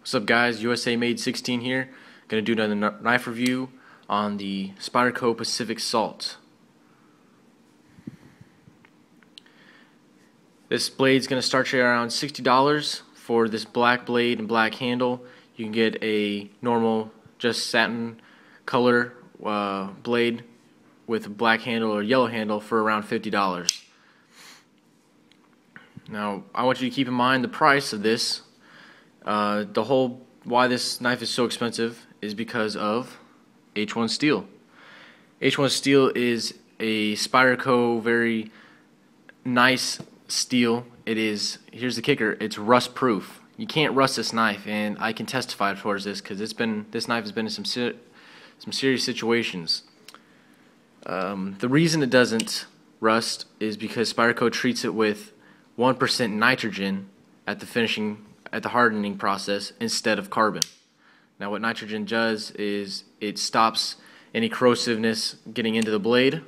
What's up, guys? USA Made 16 here. Gonna do another knife review on the Spyderco Pacific Salt. This blade's gonna start you around $60 for this black blade and black handle. You can get a normal, just satin color blade with a black handle or yellow handle for around $50. Now, I want you to keep in mind the price of this. Why this knife is so expensive is because of H1 steel. H1 steel is a Spyderco very nice steel. Here's the kicker, it's rust proof. You can't rust this knife, and I can testify towards this because this knife has been in some serious situations. The reason it doesn't rust is because Spyderco treats it with 1% nitrogen at the hardening process instead of carbon. Now, what nitrogen does is it stops any corrosiveness getting into the blade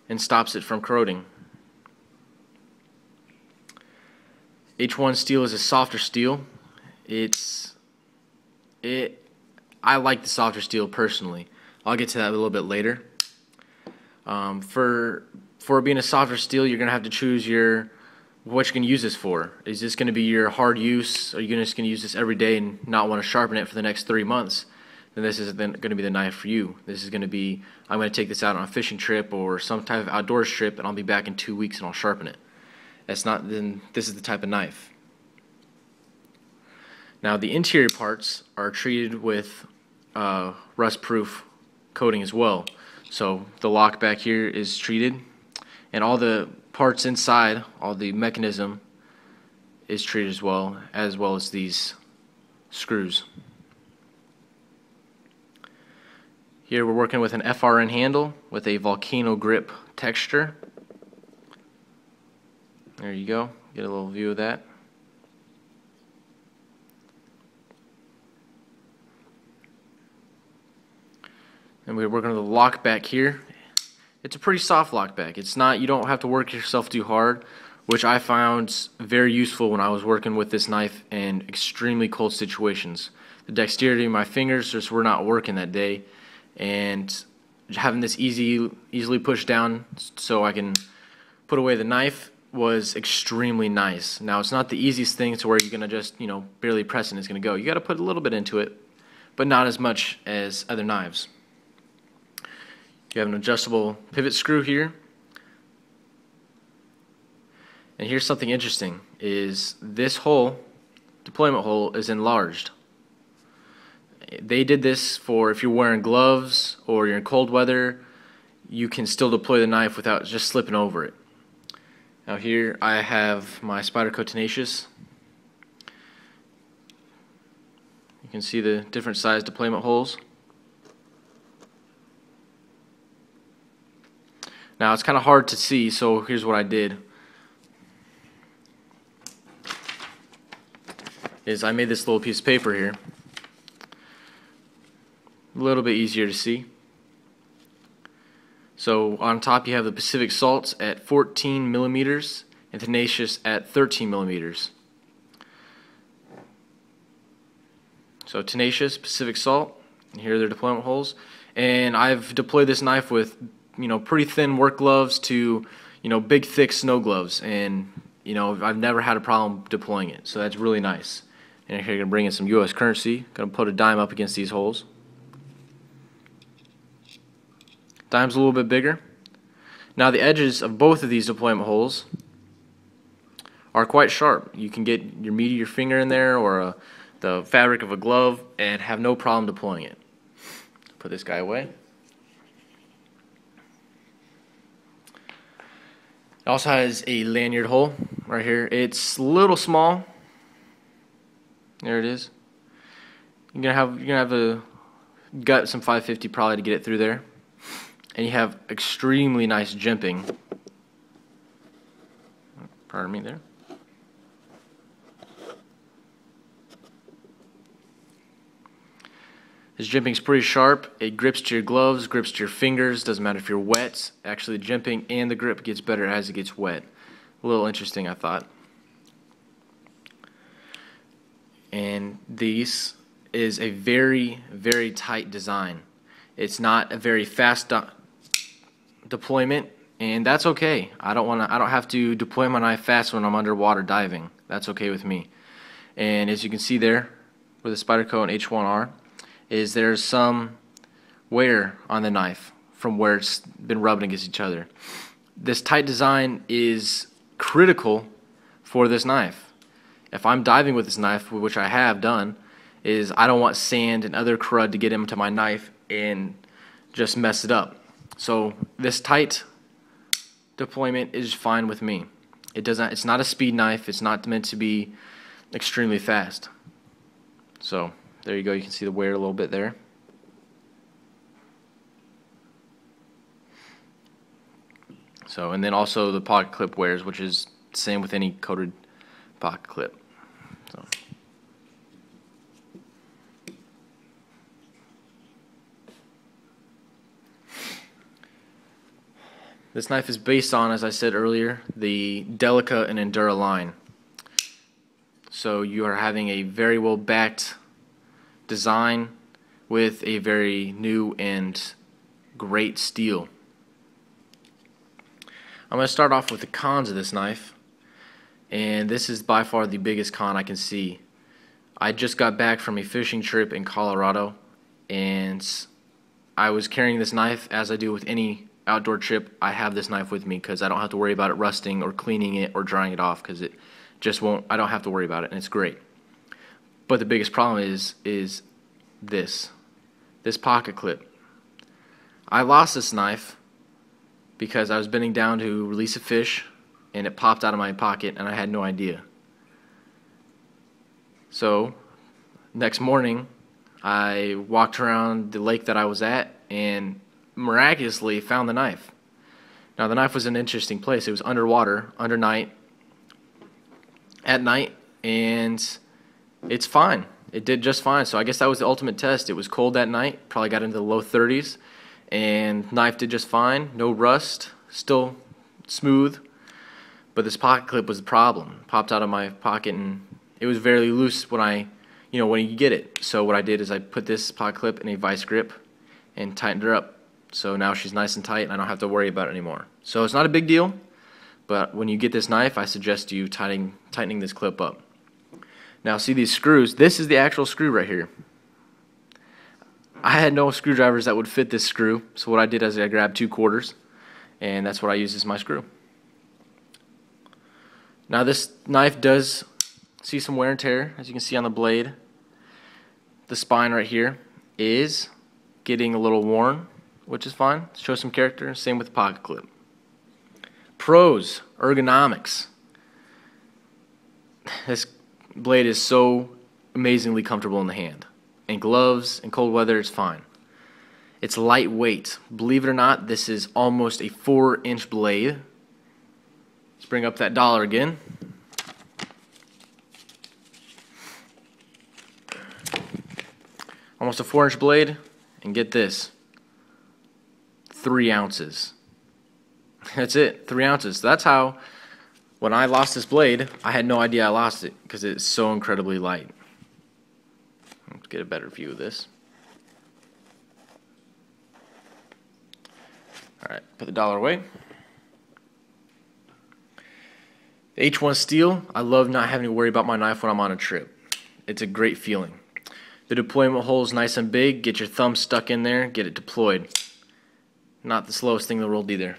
and stops it from corroding. H1 steel is a softer steel. I like the softer steel personally. I'll get to that a little bit later. For being a softer steel, you're gonna have to choose what you're going to use this for. Is this going to be your hard use? Are you just going to use this every day and not want to sharpen it for the next 3 months? Then this isn't going to be the knife for you. This is going to be, I'm going to take this out on a fishing trip or some type of outdoors trip, and I'll be back in 2 weeks and I'll sharpen it. Then this is the type of knife. Now, the interior parts are treated with rust-proof coating as well. So the lock back here is treated, and all the parts inside, all the mechanism is treated as well as these screws. Here we're working with an FRN handle with a volcano grip texture. There you go, get a little view of that. And we're working with a lock back here. It's a pretty soft lock back. It's not, you don't have to work yourself too hard, which I found very useful when I was working with this knife in extremely cold situations. The dexterity of my fingers just were not working that day, and having this easily pushed down so I can put away the knife was extremely nice. Now, it's not the easiest thing to where you're gonna just, barely press and it's gonna go. You gotta put a little bit into it, but not as much as other knives. You have an adjustable pivot screw here. And here's something interesting, is this hole, deployment hole, is enlarged. They did this for if you're wearing gloves or you're in cold weather, you can still deploy the knife without just slipping over it. Now here I have my Spyderco Tenacious. You can see the different size deployment holes. Now, it's kind of hard to see, so here's what I did. I made this little piece of paper here. A little bit easier to see. So on top you have the Pacific Salts at 14 millimeters and Tenacious at 13 millimeters. So Tenacious, Pacific Salt, and here are their deployment holes. And I've deployed this knife with pretty thin work gloves to, big thick snow gloves, and I've never had a problem deploying it, so that's really nice. And here you're gonna bring in some US currency. Gonna put a dime up against these holes. Dime's a little bit bigger. Now the edges of both of these deployment holes are quite sharp. You can get your meat of your finger in there or the fabric of a glove and have no problem deploying it. Put this guy away. It also has a lanyard hole right here. It's a little small. There it is. You're gonna have to gut some 550 probably to get it through there, and you have extremely nice jimping. Pardon me there. This jimping's pretty sharp. It grips to your gloves, grips to your fingers. Doesn't matter if you're wet. Actually, the jimping and the grip gets better as it gets wet. A little interesting, I thought. and this is a very, very tight design. It's not a very fast deployment, and that's okay. I don't have to deploy my knife fast when I'm underwater diving. That's okay with me. And as you can see there with the Spyderco and H1R, is there's some wear on the knife from where it's been rubbing against each other. This tight design is critical for this knife. If I'm diving with this knife, which I have done, is I don't want sand and other crud to get into my knife and just mess it up. So this tight deployment is fine with me. It's not a speed knife. It's not meant to be extremely fast. So there you go. You can see the wear a little bit there. So, and then also the pocket clip wears, which is the same with any coated pocket clip. So. This knife is based on, as I said earlier, the Delica and Endura line. So you are having a very well backed design with a very new and great steel. I'm going to start off with the cons of this knife, and this is by far the biggest con I can see. I just got back from a fishing trip in Colorado, and I was carrying this knife as I do with any outdoor trip. I have this knife with me because I don't have to worry about it rusting or cleaning it or drying it off, because it just won't. I don't have to worry about it, and it's great. But the biggest problem is this pocket clip. I lost this knife because I was bending down to release a fish and it popped out of my pocket and I had no idea. So next morning I walked around the lake that I was at and miraculously found the knife. Now the knife was in an interesting place. It was underwater, at night, and it's fine. It did just fine. So I guess that was the ultimate test. It was cold that night, probably got into the low 30s, and knife did just fine. No rust, still smooth. But this pocket clip was the problem. It popped out of my pocket and it was very loose when when you get it. So what I did is I put this pocket clip in a vice grip and tightened her up. So now she's nice and tight and I don't have to worry about it anymore. So it's not a big deal, but when you get this knife, I suggest you tightening this clip up. Now see these screws, this is the actual screw right here. I had no screwdrivers that would fit this screw, so what I did is I grabbed 2 quarters, and that's what I use as my screw. Now this knife does see some wear and tear, as you can see on the blade. The spine right here is getting a little worn, which is fine. Shows some character, same with the pocket clip. Pros, ergonomics. This blade is so amazingly comfortable in the hand. In gloves, in cold weather, it's fine. It's lightweight. Believe it or not, this is almost a 4-inch blade. Let's bring up that dollar again. Almost a 4-inch blade, and get this, 3 ounces. That's it, 3 ounces. That's how, when I lost this blade, I had no idea I lost it, because it's so incredibly light. Let's get a better view of this. Alright, put the dollar away. The H1 steel, I love not having to worry about my knife when I'm on a trip. It's a great feeling. The deployment hole is nice and big. Get your thumb stuck in there, get it deployed. Not the slowest thing in the world either.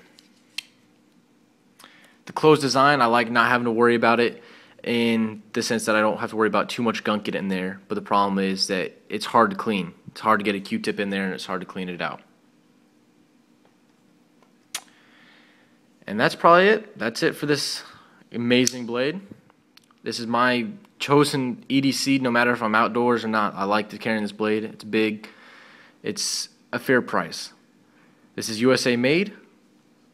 The closed design, I like not having to worry about it in the sense that I don't have to worry about too much gunk getting in there, but the problem is that it's hard to clean. It's hard to get a Q-tip in there and it's hard to clean it out. And that's probably it. That's it for this amazing blade. This is my chosen EDC no matter if I'm outdoors or not. I like to carry this blade. It's big. It's a fair price. This is USA made.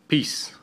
Peace.